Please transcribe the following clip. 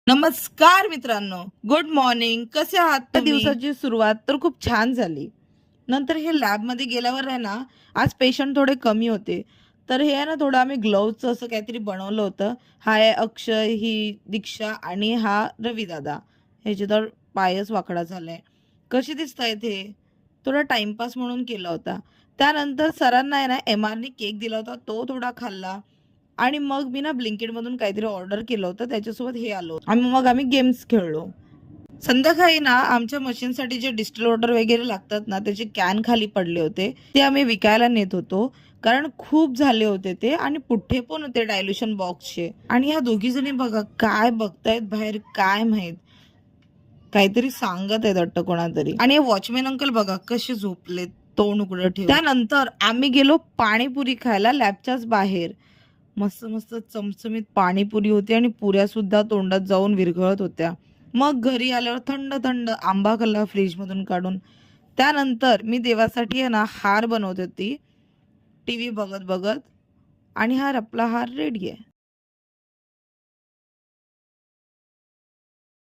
नमस्कार मित्रांनो, good morning. कसे आहात तुम्ही? दिवसाची सुरुवात तर खूप छान झाली. नंतर हे लॅबमध्ये गेल्यावर आहे ना, आज पेशंट थोडे कमी होते. तर हे आहे ना, थोडं आम्ही ग्लोव्हजचं असं काहीतरी बनवलं होतं. हा आहे अक्षय, ही दीक्षा आणि हा रविदादा. ह्याचे तर पायच वाकडा झालाय. कसे दिसतायत हे? थोडा टाईमपास म्हणून केला होता. त्यानंतर सरांना आहे ना, एम-आरनी केक दिला होता, तो थोडा खाल्ला. आणि मग मी ना ब्लिंकिटमधून काहीतरी ऑर्डर केलं होतं, त्याच्यासोबत हे आलो आणि मग आम्ही गेम्स खेळलो. संध्याकाळी ना आमच्या मशीनसाठी जे डिस्टिल वॉटर वगैरे लागतात ना, त्याचे कॅन खाली पडले होते. ते आम्ही विकायला नेत होतो. कारण खूप झाले होते ते आणि पुठ्ठे पण होते डायल्युशन बॉक्सचे. आणि ह्या दोघी जणी बघा काय बघतायत बाहेर काय माहित. काहीतरी सांगत आहेत वाटतं कोणातरी. आणि हे वॉचमॅन अंकल बघा कसे झोपलेत तोंड उघडं ठेवून. त्यानंतर आम्ही गेलो पाणीपुरी खायला लॅबच्याच बाहेर. मस्त मस्त चमचमीत पाणीपुरी होती आणि पुऱ्या सुद्धा तोंडात जाऊन विरघळत होत्या. मग घरी आल्यावर थंड थंड आंबा खाल्ला फ्रीजमधून काढून. त्यानंतर मी देवासाठी आहे ना हार बनवत होती टीव्ही बघत बघत आणि आपला हार रेडी आहे.